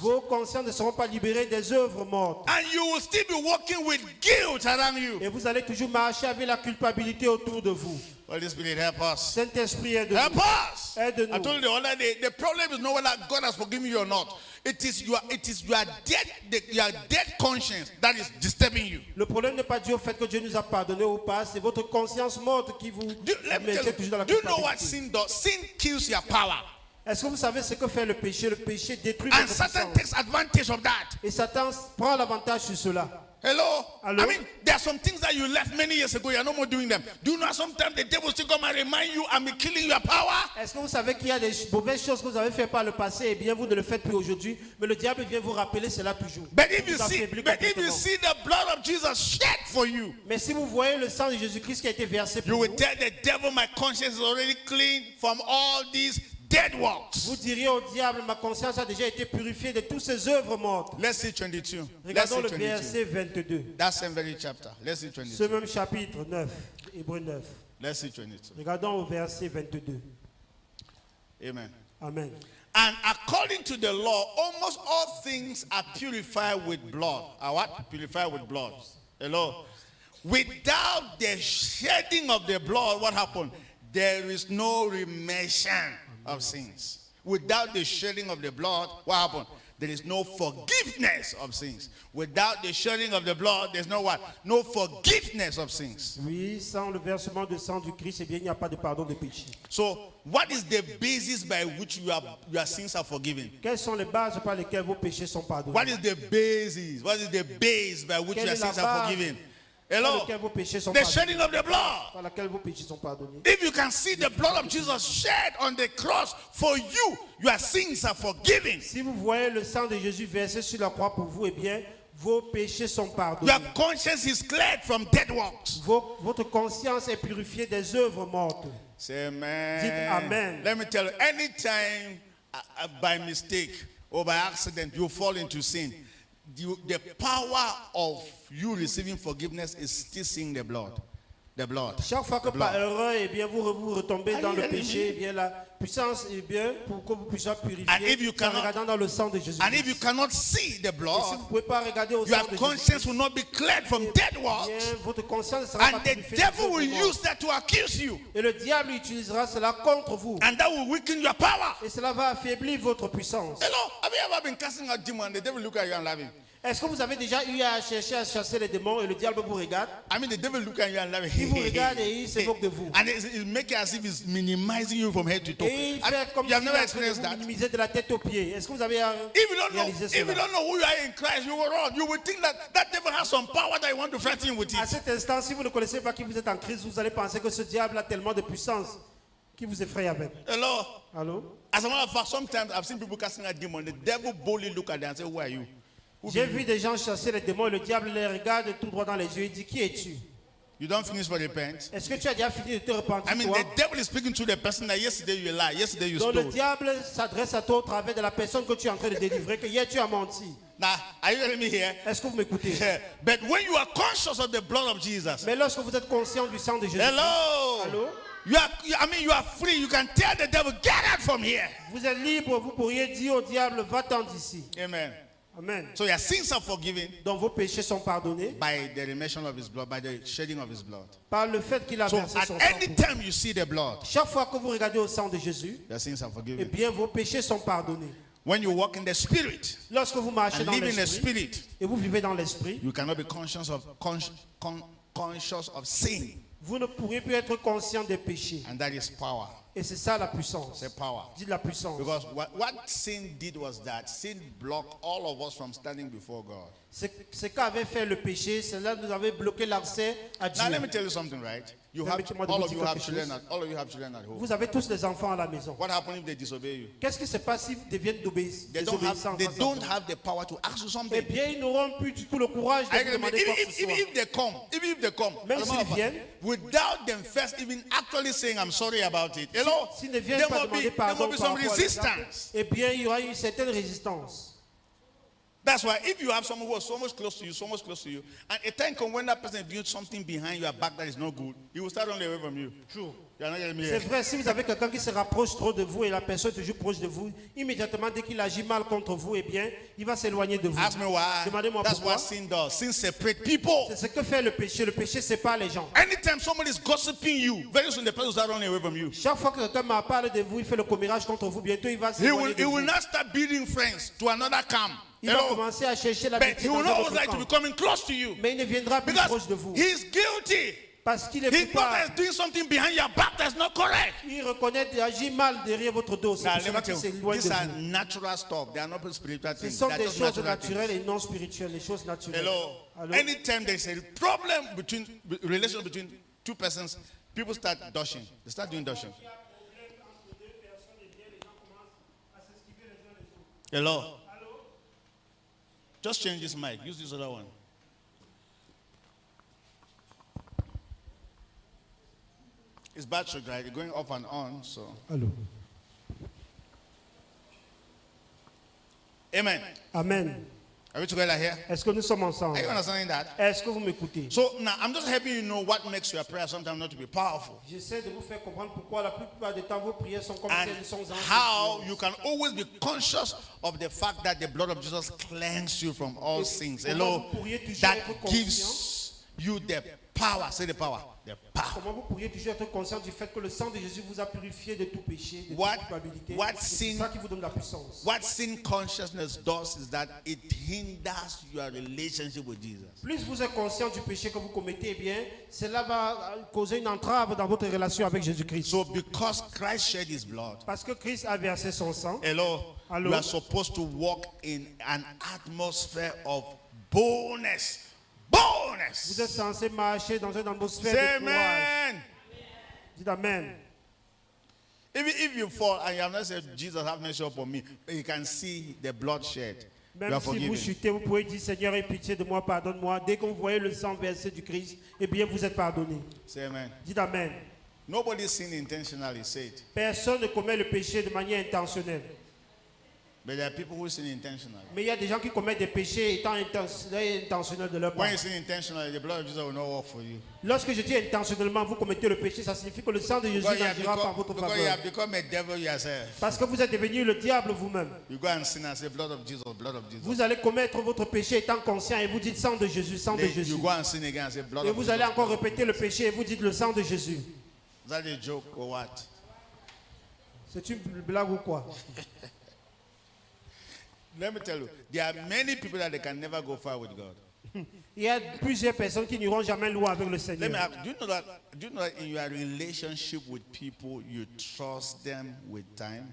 Vos consciences ne seront pas libérées des œuvres mortes. And you will still be walking with guilt around you. Et vous allez toujours marcher avec la culpabilité autour de vous. Holy Spirit, help us. Saint-Esprit, aide-nous. Help us. Aide-nous. I told you the other day, the problem is not whether God has forgiven you or not. It is your dead conscience that is disturbing you. Le problème n'est pas dû au fait que Dieu nous a pardonné ou pas, c'est votre conscience morte qui vous maintient toujours dans la Do you know what culpabilité. sin does? Sin kills your power. Est-ce que vous savez ce que fait le péché? Le péché détruit And votre Satan puissance. takes advantage of that. Et Satan prend l'avantage sur cela. Hello? Hello? I mean, there are some things that you left many years ago. You're no more doing them. Do you know sometimes the devil still come and remind you and be killing your power? Est-ce que vous savez qu'il y a des mauvaises choses que vous avez fait par le passé et bien vous ne le faites plus aujourd'hui, mais le diable vient vous rappeler cela toujours. But if you Vous see, affaiblit but if you complètement. see the blood of Jesus shed for you, Mais si vous voyez le sang de Jésus-Christ qui a été versé you pour will vous, tell the devil, my conscience is already clean from all these dead works. vous diriez au diable, ma conscience a déjà été purifiée de toutes ces œuvres mortes. Let's see 22. Let's Regardons see le 22. verset 22. That same very chapter. Let's see Ce 22. même chapitre 9, Hébreux 9. Let's see 22. Regardons au verset 22. Amen. Amen. And according to the law, almost all things are purified with blood. Are what? Purified with blood. Hello? Without the shedding of the blood, what happened? There is no remission of sins. Without the shedding of the blood, what happened? There is no forgiveness of sins. Without the shedding of the blood, there's no what? No forgiveness of sins. Oui, sans le versement de sang du Christ, eh bien, il n'y a pas de pardon de péché. So, what is the basis by which your sins are forgiven? Quelles sont les bases par lesquelles vos péchés sont pardonnés? What is the basis? What is the base by which Quelle your est la sins are base forgiven? Par Hello? lesquelles vos péchés sont The pardonnés? shedding of the blood. Par laquelle vos péchés sont pardonnés. If you can see the blood of Jesus shed on the cross for you, your sins are forgiven. Si vous voyez le sang de Jésus versé sur la croix pour vous, eh bien, vos péchés sont pardonnés. Your conscience is cleared from dead works. Votre conscience est purifiée des œuvres mortes. Say amen. Dites amen. Let me tell you, anytime by mistake or by accident you fall into sin, the power of you receiving forgiveness is still seeing the blood. The blood. Chaque fois que The blood. par erreur, eh bien, vous retombez Are dans you le hearing péché, me? eh bien, la puissance, eh bien, pour que vous puissiez And purifier, if you c'est en cannot- regardant dans le sang de Jésus. And if you cannot see the Et si blood, vous ne pouvez pas regarder au your sang de conscience Jésus, will not be cleared from dead works. votre conscience ne sera pas And the purifiée des devil œuvres will mortes. use that to accuse you. Et le diable utilisera cela contre vous. And that will weaken your power. Et cela va affaiblir votre puissance. Hello, have you ever been casting out demons and the devil look at you and laughing? Est-ce que vous avez déjà eu à chercher à chasser les démons et le diable vous regarde? I mean, the devil look at you and laughing. Il vous regarde et il se moque de vous. And it make it as if it's minimizing you from head to toe. Et il fait comme You have si never vous experienced that. minimisez de la tête aux pieds. Est-ce que vous avez If you don't know, réalisé if you cela? don't know who you are in Christ, you will run. You will think that that devil has some power that you want to threaten him with À it. cet instant, si vous ne connaissez pas qui vous êtes en Christ, vous allez penser que ce diable a tellement de puissance qui vous effraie avec. Hello. Allô? As a matter of fact, sometimes I've seen people casting out demons. The devil boldly look at them and say, "Who are you?" Who J'ai be you? vu des gens chasser les démons et le diable les regarde tout droit dans les yeux et dit, qui es-tu? You don't finish for repent. Est-ce que tu as déjà fini de te repentir, I mean, toi? the devil is speaking to the person that yesterday you lied, yesterday you Donc le stole. diable s'adresse à toi au travers de la personne que tu es en train de délivrer, que hier tu as menti. Now, are you hearing me here? Est-ce que vous m'écoutez? But when you are conscious of the blood of Jesus, Mais lorsque vous êtes conscient du sang de Jésus, hello, allô? you are free. You can tell the devil, get out from here. Vous êtes libre, vous pourriez dire au diable, va-t'en d'ici. Amen. Amen. So your sins are forgiven Donc vos péchés sont pardonnés by the remission of his blood, by the shedding of his blood. par le fait qu'il a So versé at son sang. any pour vous. time you see the blood, Chaque fois que vous regardez au sang de Jésus, your sins are eh forgiven. bien vos péchés sont pardonnés. When you walk in the spirit Lorsque vous marchez and dans live in the l'esprit spirit, et vous vivez dans l'esprit, you cannot be conscious of sin, vous ne pourrez plus être conscient des péchés. and that is power. Et c'est ça la puissance. It's power. Dites la puissance. Because what sin did was that sin blocked all of us from standing before God. Ce qu'avait fait le péché, cela nous avait bloqué l'accès à Dieu. Now let me tell you something, right? You have Permettez-moi de all vous of dire you have quelque children chose. all of you have children at home. Vous avez tous des enfants à la maison. What happens if they disobey you? Qu'est-ce qui se passe s'ils deviennent They désobéissants? don't have the power to ask you Eh something. bien, ils n'auront plus du tout le courage de I vous can demander quoi que ce even soit. if they come, Même as a s'ils matter of fact, viennent, without them first even actually saying I'm sorry about it, you know, S'ils ne viennent there pas will demander be pardon par some rapport à resistance. eh bien, il y aura une certaine résistance. That's why if you have someone who is so much close to you, and a time comes when that person doing something behind your back that is not good, he will start running away from you. Jour. You are not getting me C'est here. vrai, si vous avez quelqu'un qui se rapproche trop de vous et la personne est toujours proche de vous, immédiatement dès qu'il agit mal contre vous, eh bien, il va s'éloigner de vous. Ask me why. Demandez-moi That's pourquoi. what sin does. Sin separates people. C'est ce que fait le péché. Le péché sépare les gens. Anytime somebody is gossiping you, very soon the person will start running away from you. Chaque fois que quelqu'un me parle de vous, il fait le commérage contre vous, bientôt il va s'éloigner de He vous. will not start building friends to another camp. Il va Hello? commencer à chercher But l'amitié he dans will un not autre always like to be camp. coming close to you. Mais il ne viendra plus Because proche de vous. he's guilty. Parce qu'il est He knows coupable. that he's doing something behind your back that's not correct. Il reconnaît qu'il agit mal derrière votre dos. C'est Now, pour let cela me qu'il tell you, s'éloigne de these are vous. natural stuff. They are not spiritual Ce things. sont They are des just choses natural things. naturelles et non spirituelles, les choses naturelles. Hello. Allô? Anytime there's a problem between relation between two persons, people start dashing. They start doing dashing. Hello. Just change this mic. Use this other one. It's battery, right? It's going off and on. So, Allô. amen. Amen. Are we together here? Est-ce que nous sommes ensemble? Are you understanding that? Est-ce que vous m'écoutez? So now I'm just helping you know what makes your prayer sometimes not to be powerful. J'essaie de vous faire comprendre pourquoi la plupart du temps vos prières sont comme And si elles sont how you can always be conscious of the fact that the blood of Jesus cleanses you from all sins. Hello? That gives you the power. Say the power. The power. Comment vous pourriez toujours être conscient du fait que le sang de Jésus vous a purifié de tout péché, de What- toute culpabilité. what C'est sin- ça qui vous donne la puissance. What sin consciousness does is that it hinders your relationship with Jesus. Plus vous êtes conscient du péché que vous commettez, eh bien, cela va causer une entrave dans votre relation avec Jésus-Christ. So because Christ shed his blood, Parce que Christ a versé son sang, hello, Hello. you are supposed to walk in an atmosphere of boldness. Boldness. vous êtes censé marcher dans une atmosphère Say de courage. amen. Dites Amen. Even if you fall and you have not said, Jesus, have mercy upon me, you can see the blood shed. You Même are si vous forgiven. chutez, vous pouvez dire Seigneur, aie pitié de moi, pardonne-moi. Dès que vous voyez le sang versé du Christ, eh bien, vous êtes pardonné. Say amen. Dites Amen. Nobody sinned intentionally, say it. Personne ne commet le péché de manière intentionnelle. But there are people who sin intentionally. Mais il y a des gens qui commettent des péchés étant intentionnels de leur part. When you sin intentionally, the blood of Jesus will not work for you. Lorsque je dis intentionnellement, vous commettez le péché, ça signifie que le sang de Jésus Because you have n'agira pas en votre become, because you faveur. have become a devil yourself. Parce que vous êtes devenu le diable vous-même. You go and sin and say, blood of Jesus, blood of Jesus. Vous allez commettre votre péché étant conscient et vous dites sang de Jésus, sang de Then Jésus. you go and sin again and say, blood Et of vous Jesus. allez encore répéter le péché et vous dites le sang de Jésus. Is that a joke or what? C'est une blague ou quoi? Let me tell you, there are many people that they can never go far with God. Il y a plusieurs personnes qui n'iront jamais loin avec le Let me Seigneur. ask, do you know that in your relationship with people, you trust them with time?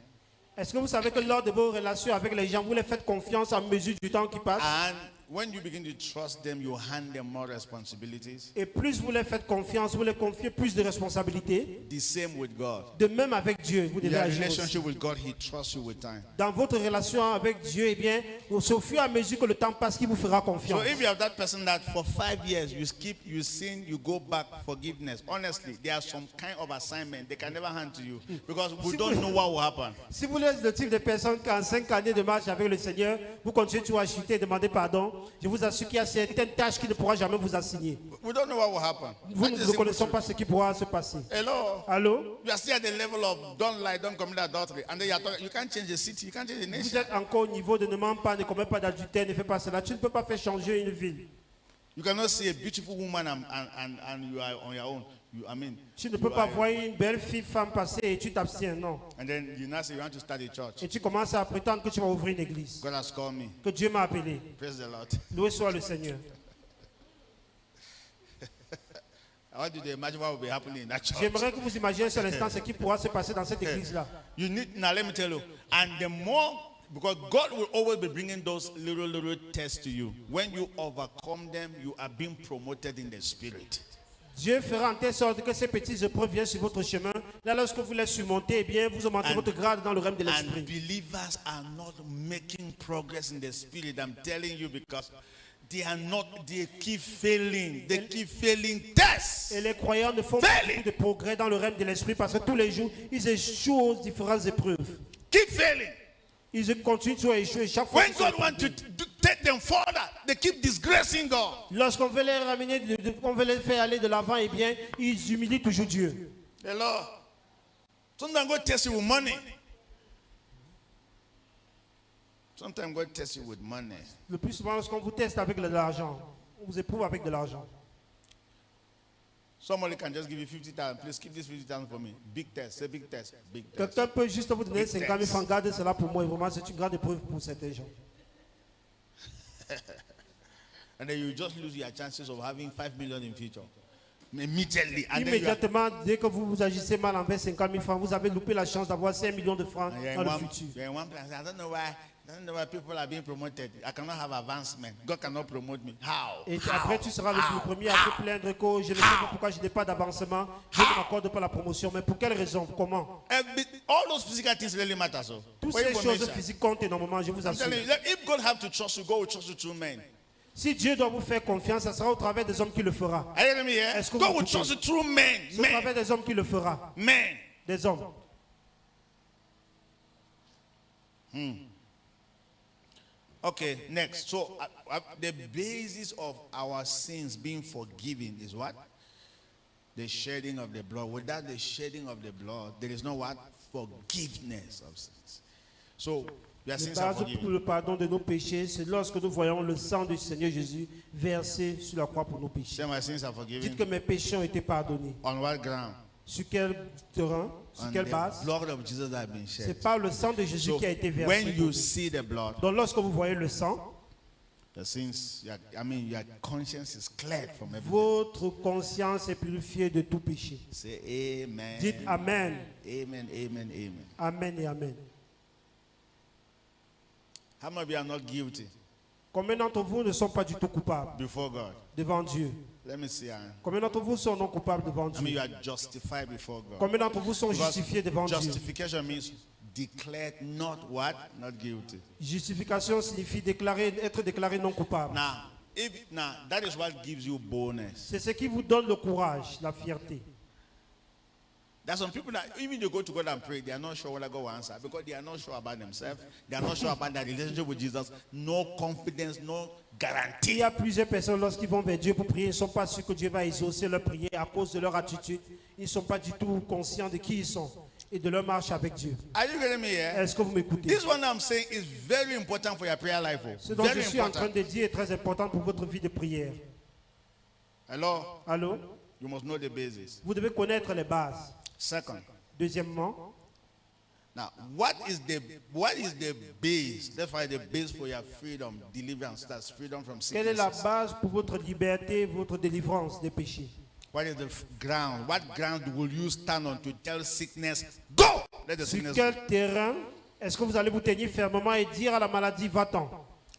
Est-ce que vous savez que lors de vos relations avec les gens, vous les faites confiance à mesure du temps qui passe? And when you begin to trust them, you hand them more responsibilities. Et plus vous les faites confiance, vous les confiez plus de responsabilités. The same with God. De même avec Dieu, vous devez Your agir aussi. relationship with God, He trusts you with time. Dans votre relation avec Dieu, eh bien, c'est au fur et à mesure que le temps passe qu'il vous fera So confiance. if you have that person that for 5 years you skip, you sin, you go back, forgiveness. Honestly, there are some kind of assignment they can never hand to you because we don't know what will happen. Si vous êtes le type de personne qui en 5 années de marche avec le Seigneur, vous continuez toujours à chuter et demander pardon, je vous assure qu'il y a certaines tâches qu'il ne pourra jamais vous assigner. We don't know what will happen. Vous That is ne simple connaissez truth. pas ce qui pourra se passer. Hello. Allô? You are still at the level of don't lie, don't commit adultery, and then you are talking, you can't change the city, you can't change the Vous nation. êtes encore au niveau de ne mens pas, ne commets pas d'adultère, ne fais pas cela. Tu ne peux pas faire changer une ville. You cannot see a beautiful woman and you are on your own. Tu ne peux pas voir une belle fille, femme passer et tu t'abstiens, non. And then you now say you want to start a church. Et tu commences à prétendre que tu vas ouvrir une église. God has called me. Que Dieu m'a appelé. Praise the Lord. Loué soit le Seigneur. I want you to imagine what will be happening in that church. J'aimerais que vous imaginiez sur l'instant ce qui pourra se passer dans cette église-là. You need now. Let me tell you. And the more, because God will always be bringing those little tests to you. When you overcome them, you are being promoted in the spirit. Dieu fera en telle sorte que ces petites épreuves viennent sur votre chemin. Là, lorsque vous les surmontez, eh bien, vous augmentez votre grade dans le règne de And l'esprit. believers are not making progress in the spirit. I'm telling you because they are not. They keep failing. They keep failing tests. Et les croyants ne font pas beaucoup de progrès dans le règne de l'esprit parce que tous les jours, ils échouent aux différentes épreuves. Keep failing. Ils continuent toujours à échouer. Chaque fois When God wants to take them further, they keep disgracing God. lorsqu'on veut les ramener, on veut les faire aller de l'avant, eh bien, ils humilient toujours Dieu. Hello. Sometimes God tests you with money. Sometimes God tests you with money. Le plus souvent, lorsqu'on vous teste avec de l'argent, on vous éprouve avec de l'argent. Somebody can just give you 50,000. Please keep this 50,000 for me. Big test. Say big test. Big test. Quelqu'un peut juste vous donner Big 50 000 test. francs, gardez cela pour moi. Et vraiment, c'est une grande épreuve pour certains gens. And then you just lose your chances of having 5 million in future. Immediately. And then you are, Immédiatement, dès que vous agissez mal envers 50 000 francs, vous avez loupé la chance d'avoir 5 millions de francs and you're dans in le one, futur. you're in one place. I don't know why people are being promoted. I cannot have advancement. God cannot promote me. How? Et après, tu seras le premier à te plaindre que je ne sais pas pourquoi je n'ai pas d'avancement, je ne m'accorde pas la promotion. Mais pour quelle raison? Comment? All those physical things really matter. So, Toutes for ces choses information, physiques comptent énormément, je vous I'm assure. telling you, if God have to trust you, God will trust you through men. Si Dieu doit vous faire confiance, ça sera au travers des hommes qui le fera. Are you hearing me here? Est-ce que God vous will écoutez? trust you through men. C'est au travers des hommes qui le fera. Men. Des hommes. Okay, next. So the basis of our sins being forgiven is what? The shedding of the blood. Without the shedding of the blood, there is no what? Forgiveness of sins. So your La sins are base pour forgiven. le pardon de nos péchés, c'est lorsque nous voyons le sang du Seigneur Jésus versé sur la croix pour nos péchés. Say my sins are Dites forgiven. que mes péchés ont été pardonnés. On what ground? Sur quel terrain? Sur On quelle the base? blood of Jesus that has been C'est shed. par le sang de Jésus So qui a été versé. when pour you nous. see the blood, Donc lorsque vous voyez le sang, the sins, your conscience is cleared from everything. votre conscience est purifiée de tout péché. Say amen. Dites Amen. Amen, amen, amen. Amen et Amen. How many of you are not guilty Combien d'entre vous ne sont pas du tout coupables before God? devant Dieu? Let me see. Combien d'entre vous sont non coupables devant I mean, you Dieu? are justified before God. Combien d'entre vous sont Because justifiés devant Dieu? justification means declared not what? Not guilty. Justification signifie être déclaré non coupable. Now, that is what gives you boldness. C'est ce qui vous donne le courage, la fierté. There's some people that even you go to God and pray, they are not sure whether God will answer because they are not sure about themselves. They are not sure about their relationship with Jesus. No confidence, no Il guarantee. y a plusieurs personnes, lorsqu'ils vont vers Dieu pour prier, ils ne sont pas sûrs que Dieu va exaucer leur prière à cause de leur attitude. Ils ne sont pas du tout conscients de qui ils sont et de leur marche avec Dieu. Are you getting me here? Est-ce que vous m'écoutez? This one I'm saying is very important for your prayer life. Ce dont Very je suis en train important. de dire est très important pour votre vie de prière. Hello? Allô? You must know the basis. Vous devez connaître les bases. Second. Deuxièmement, Now, what is the base? That's why the base for your freedom, deliverance, that's freedom from quelle est la sickness. base pour votre liberté, votre délivrance des péchés? What is the ground? What ground will you stand on to tell sickness, go? Let the Sur sickness quel go. terrain est-ce que vous allez vous tenir fermement et dire à la maladie, va-t'en?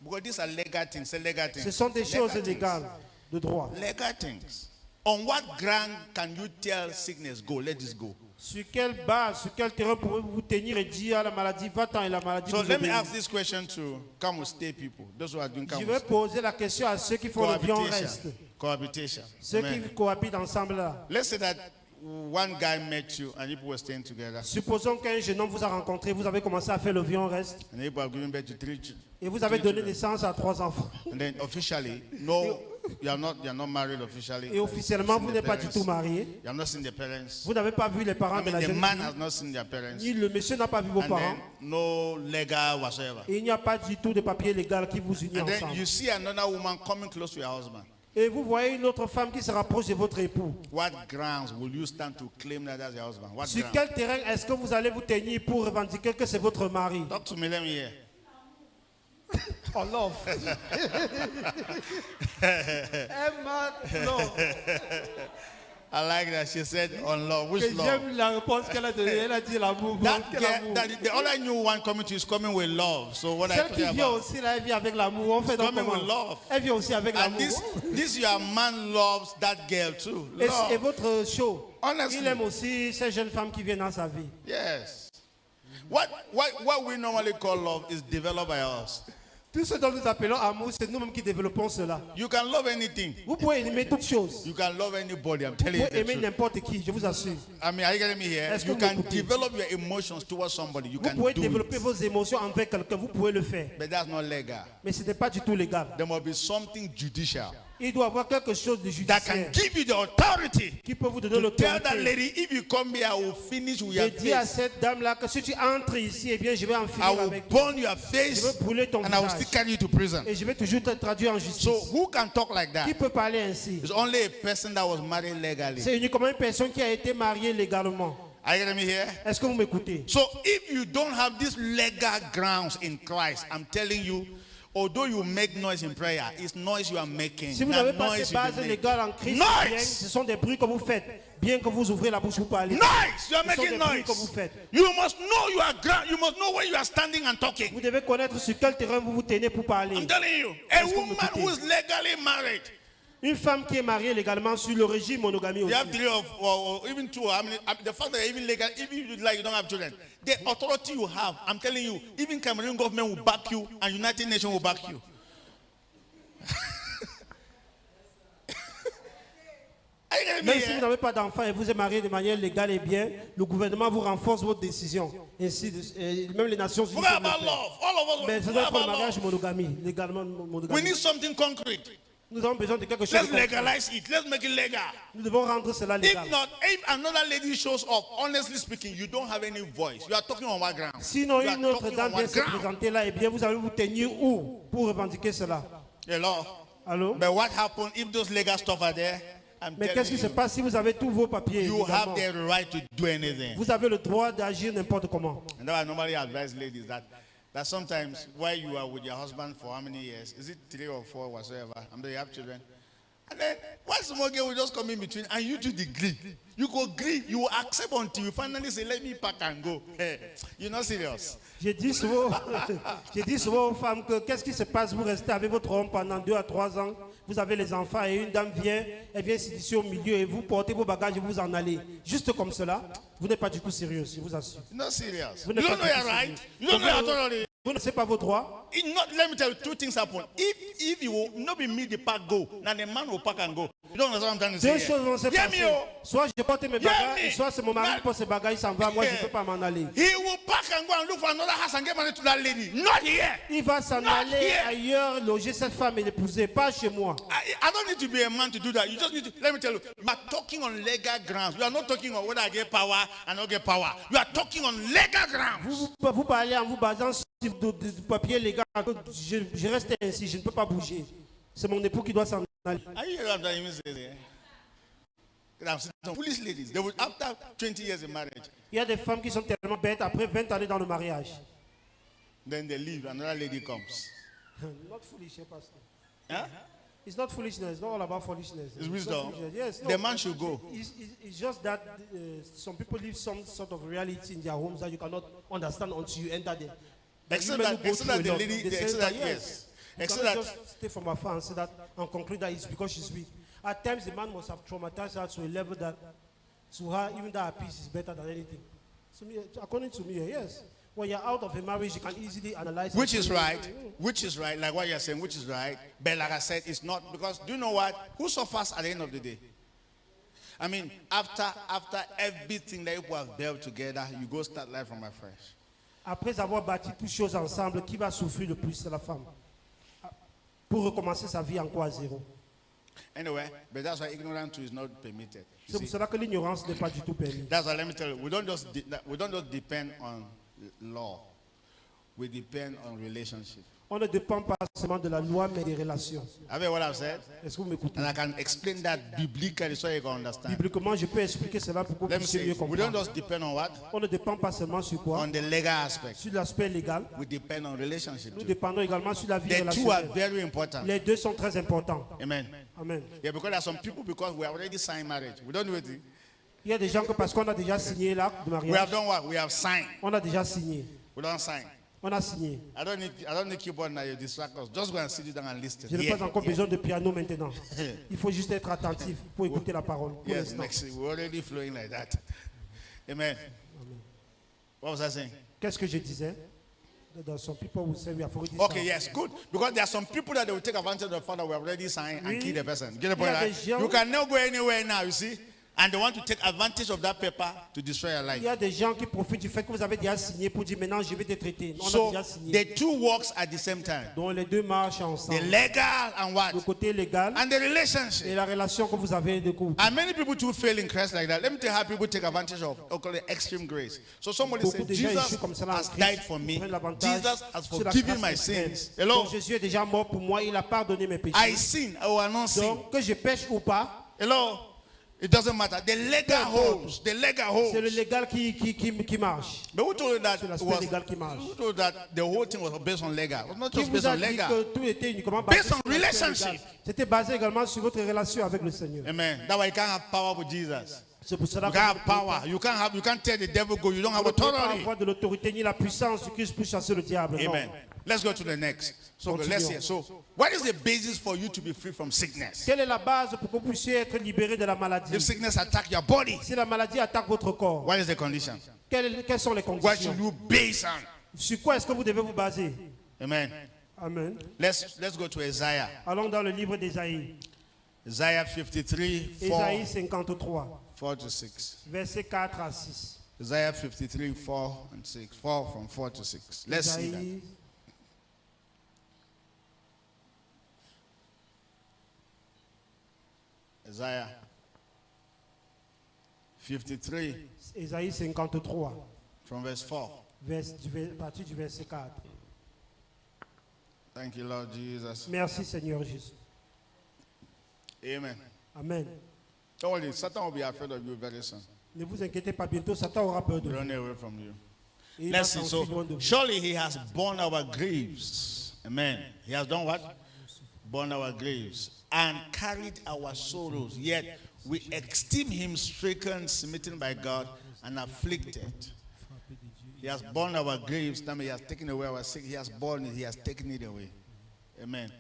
Because these are legal things. Say legal things. Ce sont des choses Legal things. légales, de droit. Legal things. On what ground can you tell sickness, go? Let this go. Sur quelle base, sur quel terrain pourrez-vous vous tenir et dire à la maladie, va-t'en et la maladie So vous let me obéit? ask this question to come with stay people. Those who are doing Je come vais with poser la question à ceux qui font le bien reste. cohabitation. Cohabitation. Ceux Amen. qui cohabitent ensemble là. Let's say that one guy met you and you were staying together. Supposons qu'un jeune homme vous a rencontré, vous avez commencé à faire le vieux reste And you have given birth to three children. et vous avez donné naissance à 3 enfants. And then officially, no, you are not married officially. Et officiellement, You've vous seen n'êtes the pas du parents. tout marié. You have not seen the parents. Vous n'avez pas vu les parents I de mean, la the jeune man fille. has not seen their parents. Ni le monsieur n'a pas vu vos And parents. then no legal whatsoever. Et il n'y a pas du tout de papier légal qui vous unit And then ensemble. you see another woman coming close to your husband. Et vous voyez une autre femme qui se rapproche de votre époux. What grounds will you stand to claim that as your husband? What Sur grounds? quel terrain est-ce que vous allez vous tenir pour revendiquer que c'est votre mari? Talk to me, let me hear. Oh, love. Emma, love. I like that. She said on love. Which love? J'aime la réponse qu'elle a donnée. Elle a dit l'amour. That Quel girl, amour? the other new one coming to you is coming with love. So what I Celle talking qui vient about? aussi là, elle vient avec l'amour. On fait donc coming comment? with love. Elle vient aussi avec And l'amour. this your man loves that girl too. Et Love. votre show, Honestly. il aime aussi ces jeunes femmes qui viennent dans sa vie. Yes. What we normally call love is developed by us. Tout ce dont nous appelons amour, c'est nous-mêmes qui développons cela. You can love anything. Vous pouvez aimer toutes choses. You can love anybody. I'm Vous telling you pouvez the aimer truth. n'importe qui, je vous assure. I mean, are you getting me here? Est-ce que You vous can m'écoutez? develop your emotions towards somebody. You Vous can pouvez do développer it. vos émotions envers quelqu'un, vous pouvez le faire. But that's not legal. Mais ce n'est pas du tout légal. There must be something judicial. Il doit avoir quelque chose de that can judiciaire give you the authority qui peut vous donner to tell that l'autorité. lady, if you come here, I will finish with Je your dis à face. cette dame-là que si tu entres ici, eh bien, je vais en I finir will avec toi. burn your Je face vais brûler ton and I will still visage. carry you to prison. Et je vais toujours te traduire en justice. So who can talk like Qui that? peut parler ainsi? It's only a person that was married legally. C'est uniquement une personne qui a été mariée légalement. Are you getting me here? Est-ce que vous m'écoutez? So if you don't have these legal grounds in Christ, I'm telling you, although you make noise in prayer, it's noise you are making. Si vous Not n'avez pas noise ces you bases can make. légales en Christ, eh bien, Noise! ce sont des bruits que vous faites. Bien que vous ouvrez la bouche, vous parlez. Noise! You are Ce sont making des bruits que vous noise. faites. You must know your ground. You must know where you are standing and talking. Vous devez connaître sur quel terrain vous vous tenez pour parler. I'm telling you, a Est-ce que vous woman m'écoutez? who is legally married, Une femme qui est mariée légalement sur le régime monogamie you aussi. have three or even two. I mean, the fact that even legal, even if you like, you don't have children. The authority you have, I'm telling you, even Cameroon government will back you, and United Nations will back you. Are you getting me Même si vous here? n'avez pas d'enfant et vous êtes marié de manière légale et bien, le gouvernement vous renforce votre décision. Ainsi, même les Nations Unies. Forget peuvent le about faire. love. All of us. Mais ça Forget doit être about un mariage love. monogamie, légalement We monogamie. need something concrete. Nous avons besoin de quelque chose. Let's de concret. legalize it. Let's make it legal. Nous devons rendre cela légal. If not, if another lady shows up, honestly speaking, you don't have any voice. You are talking on what ground? Sinon, You are une autre talking dame on vient what se ground? présenter là, et bien vous allez vous tenir où pour revendiquer cela? Hello. Allô? But what happens if those legal stuff are there? I'm Mais telling qu'est-ce qui se you, passe si vous avez tous vos papiers? you have légalement? the right to do anything. Vous avez le droit d'agir n'importe comment. And that I normally advise ladies that sometimes while you are with your husband for how many years? Is it 3 or 4 whatsoever? And then you have children. And then one small girl will just come in between and you two agree. You go agree, you will accept until you finally say, let me pack and go. Hey, you're not serious. Je dis souvent, je dis souvent aux femmes que qu'est-ce qui se passe? Vous restez avec votre homme pendant 2 à 3 ans. Vous avez les enfants et une dame vient, elle vient s'initier au milieu et vous portez vos bagages et vous en allez. Juste comme cela, vous n'êtes pas du tout sérieux, je vous assure. You're not serious. Vous You n'êtes don't pas know du your tout right. sérieux. You don't know your authority. Vous ne savez pas vos droits. Let me tell you, 2 things happen. If you will not be me the pack go, now the man will pack and go. You don't understand what I'm trying to say? 2 choses vont se Hear me, passer. oh. Soit je porte mes bagages, me. soit c'est mon mari qui porte ses bagages, il s'en va. Moi, je ne peux pas m'en aller. He will pack and go and look for another house and get married to that lady. Not here. Il va s'en Not aller here. ailleurs, loger cette femme et l'épouser, pas chez moi. I don't need to be a man to do that. You just need to, let me tell you, you are talking on legal grounds. You are not talking on whether I get power and not get power. You are talking on legal grounds. Vous parlez en vous basant sur du papier légal. Je reste ainsi, je ne peux pas bouger. C'est mon époux qui doit s'en aller. Are you hearing what I'm even saying? I've seen some foolish ladies. They will, after 20 years in marriage, Il y a des femmes qui sont tellement bêtes après 20 années dans le mariage. then they leave. Another lady comes. Not foolish, pastor. Huh? It's not foolishness. It's not all about foolishness. It's not wisdom. foolishness. Yes, The man should go. It's just that some people live some sort of reality in their homes that you cannot understand until you enter there. Except Women that, who go except through that the a lot, lady, they say except that, yes. You Except cannot that, just stay from afar and say that and conclude that it's because she's weak. At times, the man must have traumatized her to a level that to her, even that her peace is better than anything. So, according to me, yes. When you're out of a marriage, you can easily analyze which it. is right, like what you're saying, which is right. But like I said, it's not, because do you know what? Who suffers at the end of the day? I mean, after everything that you have built together, you go start life from afresh. Après avoir bâti toutes choses ensemble, qui va souffrir le plus, c'est la femme. Pour recommencer sa vie encore à zéro. Anyway, but that's why ignorance too is not permitted. You C'est pour see? cela que l'ignorance n'est pas du tout permise. That's why, let me tell you, we don't just depend on law. We depend on relationship. On ne dépend pas seulement de la loi, mais des relations. Have you heard what I've said? Est-ce que vous m'écoutez? And I can explain that biblically so you can understand. Bibliquement, je peux expliquer cela pour que vous Let me puissiez say, mieux it. We don't comprendre. just depend on what? On ne dépend pas seulement sur quoi? On the legal aspect. Sur l'aspect légal. We depend on relationship Nous too. dépendons également sur la vie The two are relationnelle. very important. Les deux sont très importants. Amen. Amen. Yeah, because there are some people, because we have already signed marriage. We don't do it. Il y a des gens que parce qu'on a déjà signé l'acte de We have mariage, done what? We have signed. on a déjà signé. We don't sign. On a signé. I don't need keyboard now. You distract us. Just go and sit down and listen. Je n'ai Yeah. pas encore besoin de piano maintenant. Il faut juste être attentif pour écouter la parole. Pour Yes, l'instant. next. We're already flowing like that. Amen. What was I saying? Qu'est-ce que je disais? There are some people who say we have already Okay, signed. yes, good. Because there are some people that they will take advantage of the fact that we have already signed and Oui. kill the person. Get the point, Il y a right? des gens- You can now go anywhere now, you see, And they want to take advantage of that paper to destroy your life. Il y a des gens qui profitent du fait que vous avez déjà signé pour dire maintenant je vais te traiter. On a So déjà signé. the two works at the same time. Donc les deux marchent The ensemble. legal and what? Le côté légal And the et relationship. la relation que vous avez de couple. And many people too fail in Christ like that. Let me tell you how people take advantage of extreme grace. So somebody Beaucoup said, de gens Jesus échouent comme cela en has Christ. died for Ils me. prennent l'avantage Jesus has sur la forgiven grâce my extrême. sins. Hello? Donc Jésus est déjà mort pour moi, il a pardonné mes péchés. I sin or not sin. Donc que je pêche ou pas, Hello? It doesn't matter. The legal holds. The legal c'est le holds. légal qui marche. But who told you that C'est it l'aspect was, légal qui marche. who told you that the whole thing was based on legal? It was not Qui just vous based a on dit legal. que tout était uniquement basé Based on sur l'aspect relationship. légal? C'était basé également sur votre relation avec le Seigneur. Amen. That's why you can't have power with Jesus. C'est pour cela You que can't have power. You can't tell the devil go. You don't have vous ne pouvez pas authority. avoir de l'autorité ni la puissance du Christ pour chasser le diable. Non. Amen. Let's go to the next. So Continue. let's hear. So, what is the basis for you to be free from sickness? Quelle est la base pour que vous puissiez être libéré de la maladie? If sickness attack your body, Si la maladie attaque votre corps, what is the condition? quelles sont les What should conditions? you base on? Sur quoi est-ce que vous devez vous baser? Amen. Amen. Let's go to Isaiah. Allons dans le livre d'Ésaïe. Isaiah 53, 4, Ésaïe 53, 4 to 6. versets 4 à 6. Isaiah 53, 4 and 6. 4 from 4 to 6. Let's see that. Ésaïe, Isaiah 53 Ésaïe 53, from verse 4. à partir du verset 4. Thank you, Lord Jesus. Merci Seigneur Jésus. Amen. Amen. Don't worry, Satan will be afraid of you very soon. Ne vous inquiétez pas, bientôt Satan aura peur de vous. Run away from you. Et il va Let's see. s'enfuir So, loin de vous. surely he has borne our griefs. Amen. He has done what? Borne our griefs and carried our sorrows. Yet we esteem him stricken, smitten by God, and afflicted. He has borne our griefs. That means he has taken away our sick. He has borne it. He has taken it away. Amen.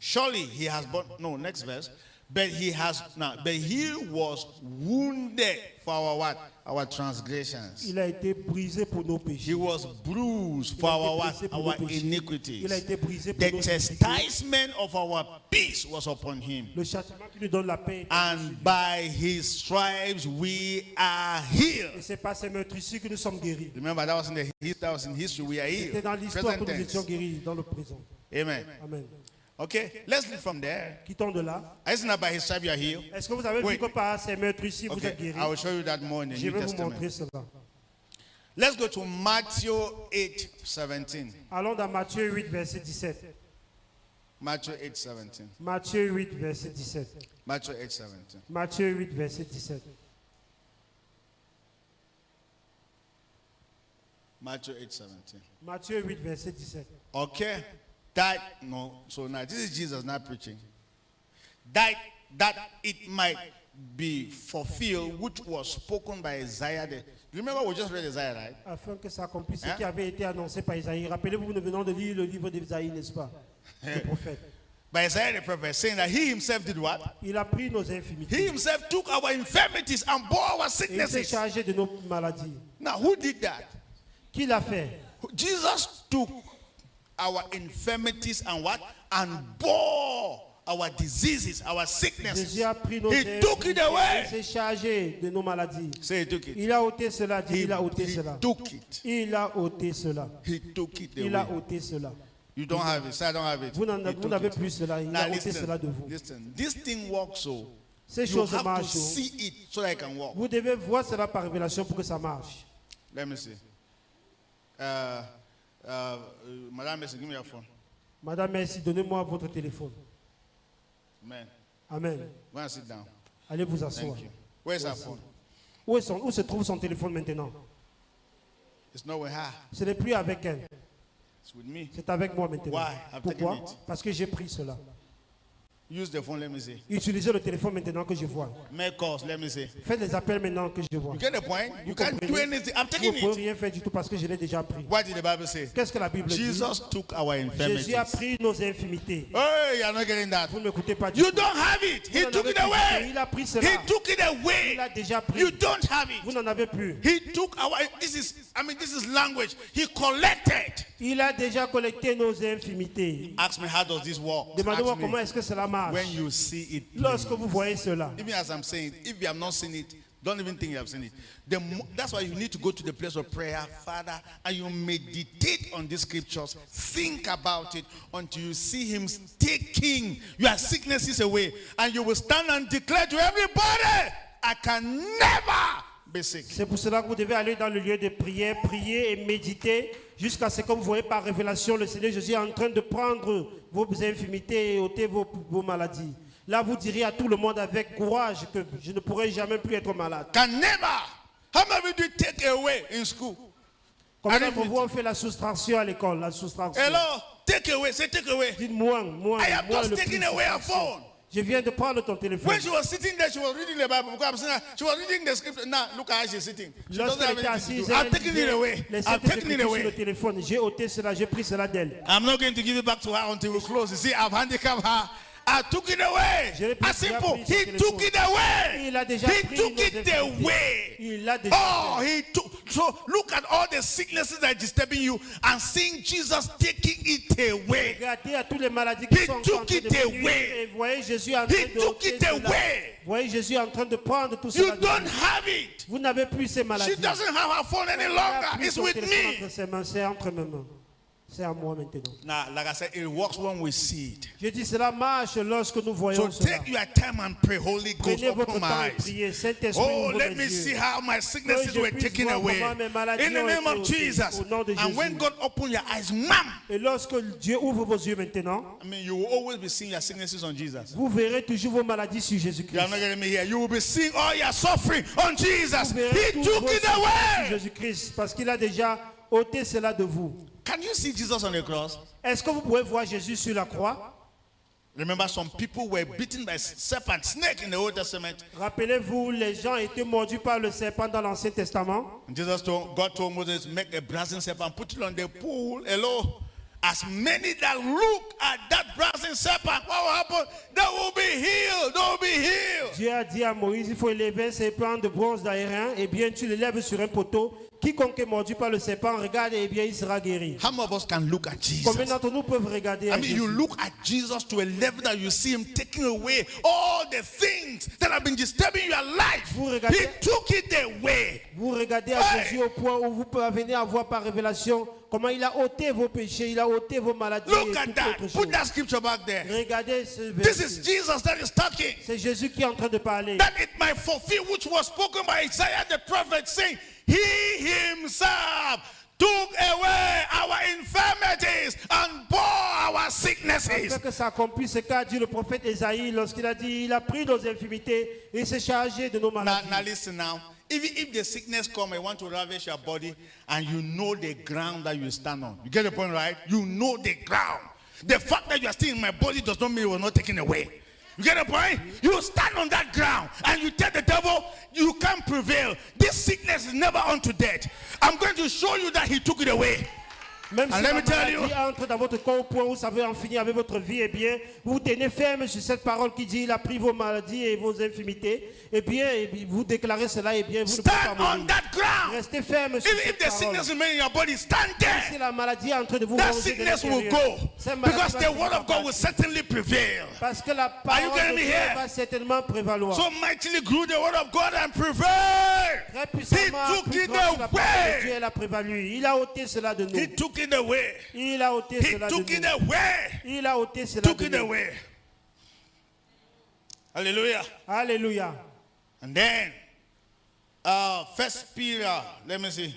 Surely he has borne. No, next verse. But he was wounded for our what? Our transgressions. Il a été brisé pour nos He péchés. was bruised for Il a été our what? brisé pour Our nos péchés. iniquities. Il a été brisé pour The nos iniquités. chastisement of our peace was upon him. Le châtiment qui nous donne la paix. And by his stripes we are healed. Et c'est par ces meurtrissures que nous sommes guéris. Remember, that was in history. We are C'était dans healed. l'histoire que Present nous étions tense. guéris dans le présent. Amen. Amen. Okay, let's leave from there. Quittons de là. Isn't that by his stripes you are healed? Est-ce que vous avez vu Wait. que par ces meurtrissures vous êtes Okay, guéris? I will show you that more in the Je New vais vous Testament. montrer cela. Let's go to Matthew 8, 17. Allons dans Matthieu 8, verset 17. Matthew 8, 17. Matthieu 8, verset 17. Matthew 8, 17. Matthieu 8, verset 17. Matthew 8, 17. Matthieu 8, verset 17. Okay. So now this is Jesus not preaching. That it might be fulfilled, which was spoken by Isaiah. Remember, we just read Isaiah, right? Afin que ça accomplisse ce Hein? qui avait été annoncé par Isaïe. Rappelez-vous, nous venons de lire le livre d'Isaïe, n'est-ce pas? Le prophète. By Isaiah the prophet, saying that he himself did what? Il a pris nos He infirmités. himself took our infirmities and bore our Et il s'est sicknesses. chargé de nos maladies. Now, who did that? Qui l'a fait? Jesus took our infirmities and what? And bore our diseases, our sicknesses. Jésus a pris nos He took it infirmités. Il away. s'est chargé de nos maladies. Say he took it. Il a ôté cela, dit, il a ôté He cela. took it. Il a ôté cela. He took it Il a away. ôté cela. You don't have it. Say I don't have it. Vous He took n'avez it. plus cela. Il Now a ôté cela de vous. listen. This thing works so. Ces You choses have to marchent. see it so that I can walk. Vous devez voir cela par révélation pour que ça marche. Let me see. Madame, give me your phone. Madame, merci, donnez-moi votre téléphone. Amen. Amen. Go and sit down. Allez vous asseoir. Thank you. Where's her phone? Où se trouve son téléphone maintenant? It's not with her. Ce n'est plus avec elle. It's with me. C'est avec moi maintenant. Why? I've Pourquoi? taken it. Parce que j'ai pris cela. Use the phone, let me see. Utilisez le téléphone maintenant que je vois. Make calls, let me see. Faites les appels maintenant que je vois. You get the point? You Vous can't do comprenez? anything. I'm Vous taking ne pouvez it. rien faire du tout parce que je l'ai déjà pris. What did the Bible say? Qu'est-ce que la Bible dit? Jesus took our Jésus a infirmities. pris nos infirmités. Hey, you're not getting that. Vous ne m'écoutez pas du You tout. don't have it. Vous He n'en took avez it plus. away. Il a pris He cela. took it away. Il a déjà pris. You don't have Vous it. n'en avez plus. He took our, this is language. He collected. Il a déjà collecté nos infirmités. Ask me, how does this work? Demandez-moi Ask comment me. est-ce que cela He marche. when you see it. Lorsque vous voyez cela, Even as I'm saying, if you have not seen it, don't even think you have seen it. That's why you need to go to the place of prayer, Father, and you meditate on these scriptures. Think about it until you see him taking your sicknesses away. And you will stand and declare to everybody, I can never be sick. c'est pour cela que vous devez aller dans le lieu de prière, prier et méditer jusqu'à ce que vous voyez par révélation le Seigneur Jésus est en train de prendre vos infirmités et ôter vos maladies. Là, vous direz à tout le monde avec courage que je ne pourrai jamais plus être malade. Can never. How many do you take away in school? Combien d'entre vous ont fait la soustraction à l'école, la soustraction? Hello, take away. Say take away. Dites moi I have moi just le taken plus away a soustraction. phone. Je viens de prendre ton téléphone. When she was sitting there, she was reading the Bible. Because I'm saying she was reading the scripture. Now look at how she's sitting. She doesn't Lorsqu'elle have était anything assise, to do. I'm elle taking it away. disait, les I'm Saintes taking it Écritures sur le away. téléphone. J'ai ôté cela, j'ai pris cela d'elle. I'm not going to give it back to her until we close. You see, I've handicapped her. I took it away. As simple. He took it away. Il a déjà He pris took nos it infirmités. away. Il a déjà Oh, he took. So look at all the sicknesses that are disturbing you and seeing Jesus taking it away. regardez à toutes les maladies qui He sont en took train it de venir. away. Et voyez Jésus en train He de took ôter it cela. away. Voyez Jésus en train de prendre tout You cela. de don't vous. have it. Vous n'avez plus ces maladies. She doesn't have her phone any Elle n'a longer. plus It's son with téléphone me. entre ses mains, c'est entre mes mains. C'est à moi maintenant. Now, like I said, it works when we see it. Je dis cela marche lorsque nous So voyons cela. take your time and pray. Holy Ghost, Prenez votre open my temps et eyes. priez. Saint-Esprit, Oh, ouvre let mes me yeux. see how my sicknesses Que je were puisse taken voir away. comment mes maladies In the ont name été of ôtées. Jesus. Au nom de And when Jésus. God open your eyes, ma'am, Et lorsque Dieu ouvre vos yeux maintenant, I mean, you will always be seeing your sicknesses on Jesus. vous verrez toujours vos maladies sur You Jésus-Christ. are not getting me here. You will be seeing all your suffering on Jesus. Vous verrez He tous took vos it souffrances sur away. Jésus-Christ parce qu'il a déjà ôté cela de vous. Can you see Jesus on the cross? Est-ce que vous pouvez voir Jésus sur la croix? Remember, some people were beaten by serpent, snake in the Old Testament. Rappelez-vous, les gens étaient mordus par le serpent dans l'Ancien Testament. And God told Moses, make a brazen serpent, put it on the pool. Hello. As many that look at that brazen serpent, what will happen? They will be healed. They will be healed. Dieu a dit à Moïse, il faut élever un serpent de bronze d'aérien, et bien tu l'élèves sur un poteau. Quiconque est mordu par le serpent, regarde, et bien il sera guéri. How many of us can look at Combien Jesus? d'entre nous peuvent regarder à I mean, you Jésus? look at Jesus to a level that you see him taking away all the things that have been disturbing your life. Vous regardez- He took it away. Vous regardez à Hey! Jésus au point où vous parvenez à voir par révélation comment il a ôté vos péchés, il a ôté vos maladies Look et at toute that. autre Put chose. that scripture back there. Regardez ce This verset. is Jesus that is talking. C'est Jésus qui est en train de parler. That it might fulfill which was spoken by Isaiah the prophet, saying, He himself took away our infirmities and bore our sicknesses. Afin que ça accomplisse ce qu'a dit le prophète Ésaïe lorsqu'il a dit il a pris nos infirmités et s'est chargé de nos Now, maladies. now listen now. If the sickness come and want to ravish your body, and you know the ground that you stand on, you get the point, right? You know the ground. The fact that you are still in my body does not mean it was not taken away. You get the point? You stand on that ground and you tell the devil you can't prevail. This sickness is never unto death. I'm going to show you that he took it away. Même si And la let me tell you- maladie entre dans votre corps au point où vous savez en finir avec votre vie, eh bien, vous tenez ferme sur cette parole qui dit il a pris vos maladies et vos infirmités, eh bien, vous déclarez cela, eh bien, vous ne pouvez pas Stand on mourir. that ground. Restez ferme sur If cette the parole. sickness remains in your body, stand Si there. la maladie est en train de vous That ronger de sickness will l'intérieur, go. cette maladie Because va the finir word par of God will partir. certainly prevail. Parce que la Are you parole getting de me Dieu here? va certainement prévaloir. So mightily grew the word of God and prevailed. Très He puissamment, took plus it grand que la parole de Dieu, away. elle a prévalu. Il a ôté cela de nous. He took it away. Il a ôté He cela de took it nous. away. Il a ôté cela Took de it nous. away. Hallelujah. Alléluia. And then, First Peter, let me see.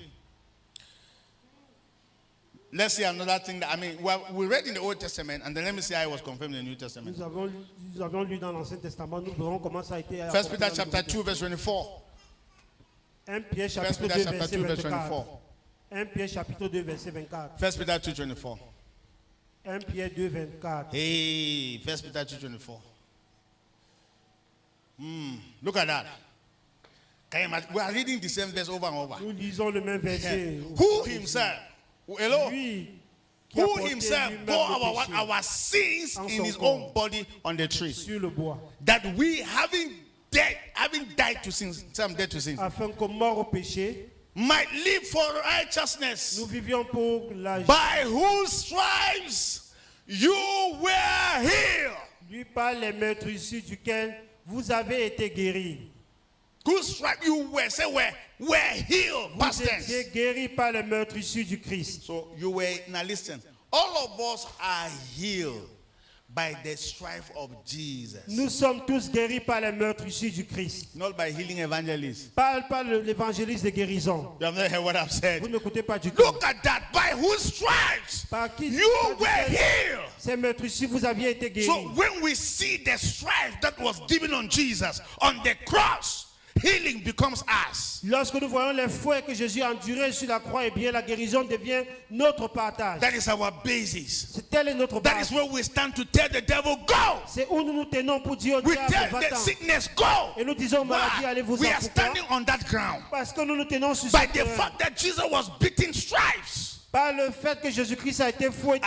Let's see another thing that, I mean, well, we read in the Old Testament, and then let me see how it was confirmed in the New Testament. Nous avons lu dans l'Ancien Testament, nous verrons comment ça a été. First apporté Peter dans le chapter Nouveau 2, verse 24. 1 Pierre First chapitre Peter 2, chapter verset 2, verse 24. 24. 1 Pierre chapitre 2, verset 24. First Peter 2, 24. 1 Pierre 2, 24. Hey, First Peter 2, 24. Look at that. Can you imagine? We are reading the same verse over and over. Nous lisons le même verset. Who himself, hello, Lui qui a who porté himself lui-même bore le our, péché our sins en in son his corps. own body on the tree, sur le bois, that we having died to sins, say I'm dead to sins, afin que mort au péché, might live for righteousness, nous vivions pour la by whose stripes you were healed. Puis par les meurtrissures duquel vous avez été guéris. Whose stripe you were, say were healed. Vous Past tense. étiez guéris par les meurtrissures du Christ. So you were, now listen, all of us are healed by the stripe of Jesus. Nous sommes tous guéris par les meurtrissures du Christ. Not by healing evangelists. Pas l'évangéliste de guérison. You have not heard what I've said. Vous ne m'écoutez pas du tout. Look at that. By whose stripes Par qui you were healed. ces meurtrissures vous aviez été guéris. So when we see the stripe that was given on Jesus on the cross, healing becomes us. Lorsque nous voyons les fouets que Jésus a endurés sur la croix, eh bien la guérison devient notre partage. That is our basis. C'est tel est notre That base. is where we stand to tell the devil, go. C'est où nous nous tenons pour dire au We diable, tell the va-t'en. sickness, go. Et nous disons, maladie, Why? allez-vous-en. We are Pourquoi? standing on that ground. Parce que nous nous tenons sur By ce the terrain. fact that Jesus was beating stripes. Par le fait que Jésus-Christ a été fouetté